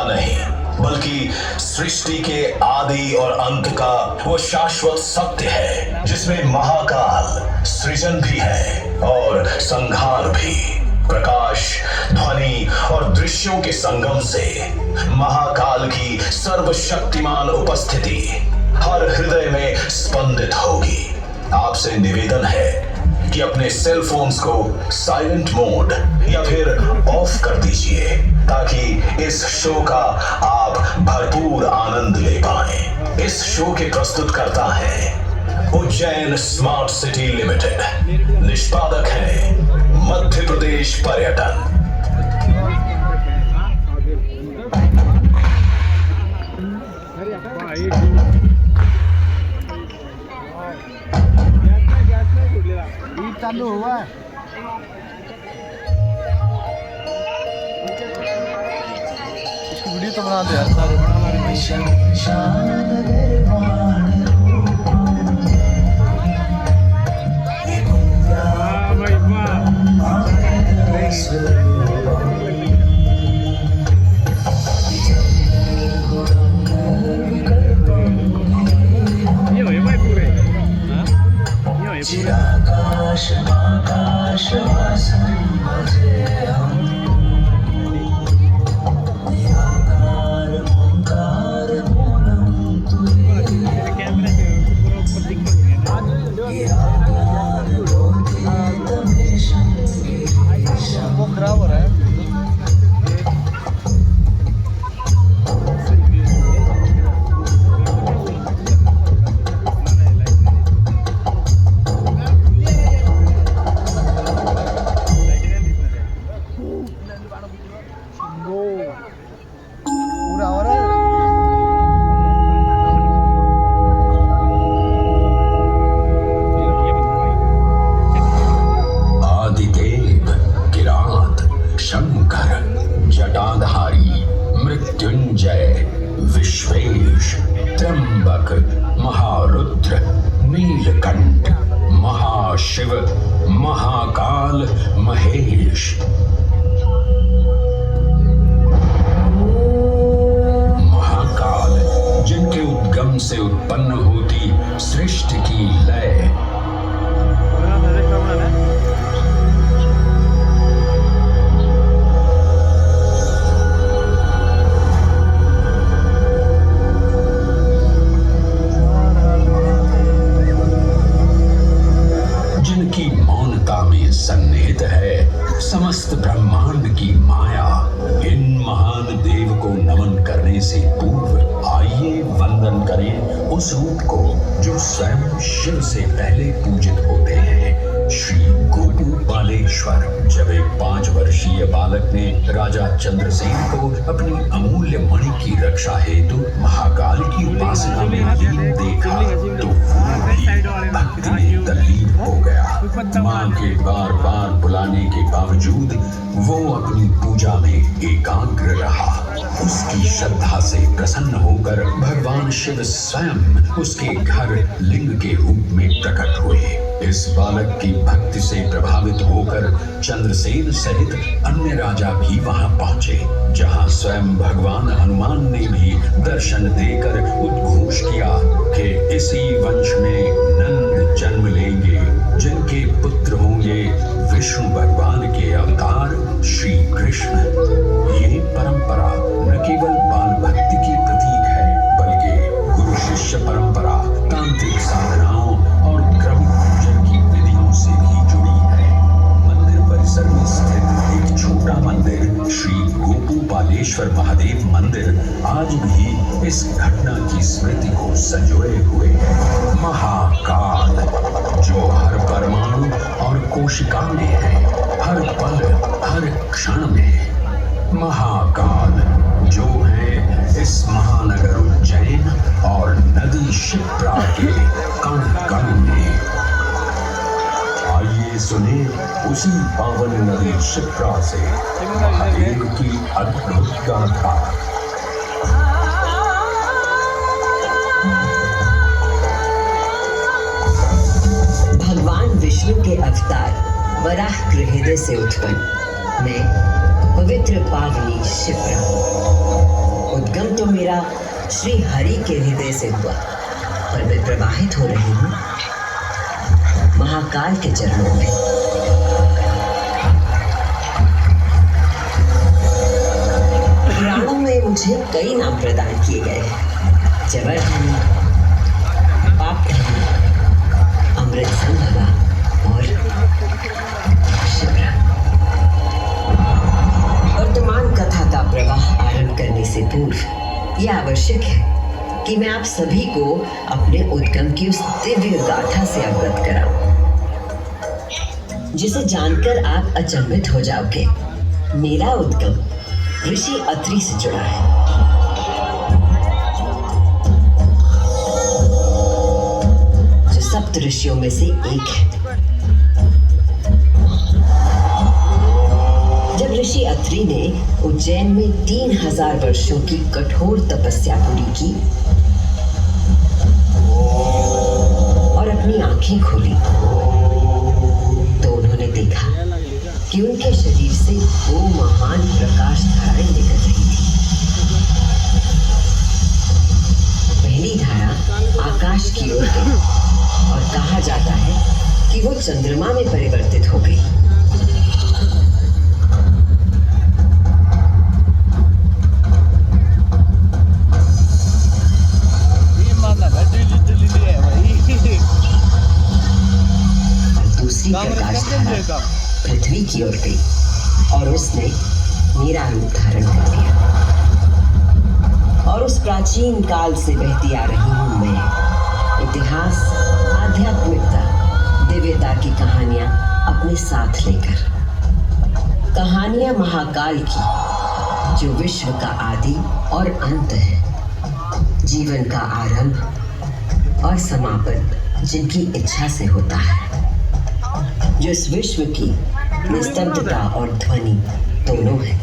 नहीं, बल्कि सृष्टि के आदि और अंत का वो शाश्वत सत्य है जिसमें महाकाल सृजन भी है और संहार भी। प्रकाश, ध्वनि और दृश्यों के संगम से महाकाल की सर्वशक्तिमान उपस्थिति हर हृदय में स्पंदित होगी। आपसे निवेदन है कि अपने सेल फोन्स को साइलेंट मोड या फिर ऑफ कर दीजिए ताकि इस शो का आप भरपूर आनंद ले पाएं। इस शो के प्रस्तुतकर्ता हैं उज्जैन स्मार्ट सिटी लिमिटेड, निष्पादक हैं मध्य प्रदेश पर्यटन। चालू हुआ है। इसकी वीडियो तो बना दे आकाश आकाश निराकार ओंकार मूलम वो खराब हो रहा है। पूरा हो रहा है। आदिदेव, किरात, शंकर, जटाधारी, मृत्युंजय, विश्वेश, त्र्यंबक, महारुद्र, नीलकंठ, महाशिव, महाकाल, महेश। महाकाल जिनके उद्गम से उत्पन्न होती सृष्टि की लय, जिनकी मौनता में सन्निहित है समस्त ब्रह्मांड की माया। इन महान देव को नमन करने से पूर्व आइए वंदन करें उस रूप को जो स्वयं शिव से पहले पूजित होते हैं, श्री गोपूपालेश्वर। जब एक 5 वर्षीय बालक ने राजा चंद्रसेन को अपनी अमूल्य मणि की रक्षा हेतु महाकाल की उपासना में लीन देखा तो वो भी भक्ति में तल्लीन हो गया। मां के बार बार बुलाने के बावजूद वो अपनी पूजा में एकाग्र रहा। उसकी श्रद्धा से प्रसन्न होकर भगवान शिव स्वयं उसके घर लिंग के रूप में प्रकट हुए। इस बालक की भक्ति से प्रभावित होकर चंद्रसेन सहित अन्य राजा भी वहां पहुंचे, जहां स्वयं भगवान हनुमान ने भी दर्शन देकर उद्घोष किया कि इसी वंश में नंद जन्म लेंगे, जिनके पुत्र होंगे विष्णु भगवान के अवतार श्री कृष्ण। ये परंपरा न केवल बाल भक्ति की प्रतीक है, बल्कि गुरु शिष्य परंपरा, तांत्रिक साधनाओं और क्रम पूजन की विधियों से भी जुड़ी है। मंदिर परिसर में स्थित एक छोटा मंदिर श्री गोपूपालेश्वर महादेव मंदिर आज भी इस घटना की स्मृति को संजोए हुए है। महाकाल जो हर परमाणु और कोशिका में है, हर पल हर क्षण में। महाकाल जो है इस महानगर उज्जैन और नदी शिप्रा के कण कण में। आइए सुने उसी पावन नदी शिप्रा से महादेव की अद्भुत गाथा। भगवान विष्णु के अवतार वराह गृहदय से उत्पन्न मैं पवित्र पावनी शिप्रा मेरा श्री हरि के हृदय से हुआ, पर मैं प्रवाहित हो रही हूँ महाकाल के चरणों में। पुराणों में मुझे कई नाम प्रदान किए गए हैं, जबरधनी, पापधनी, अमृत संभवा और शिवरा। वर्तमान कथा का प्रवाह आरंभ करने से पूर्व यह आवश्यक है कि मैं आप सभी को अपने उद्गम की उस दिव्य गाथा से अवगत कराऊं, जिसे जानकर आप अचंभित हो जाओगे। मेरा उद्गम ऋषि अत्रि से जुड़ा है, जो सप्त ऋषियों में से एक है। जब ऋषि अत्रि ने उज्जैन में 3000 वर्षों की कठोर तपस्या पूरी की और अपनी आंखें खोली, तो उन्होंने देखा कि उनके शरीर से 2 महान प्रकाश धाराएं निकल रही थी। पहली धारा आकाश की ओर गई और कहा जाता है कि वो चंद्रमा में परिवर्तित हो गई। दूसरी प्रकाश धारा पृथ्वी की ओर गई और उसने मेरा रूप धारण कर लिया। और उस प्राचीन काल से बहती आ रही हूँ मैं, इतिहास, आध्यात्मिकता, दिव्यता की कहानियां अपने साथ लेकर। कहानियां महाकाल की, जो विश्व का आदि और अंत है, जीवन का आरंभ और समापन जिनकी इच्छा से होता है, जो इस विश्व की निस्तब्धता और ध्वनि दोनों है।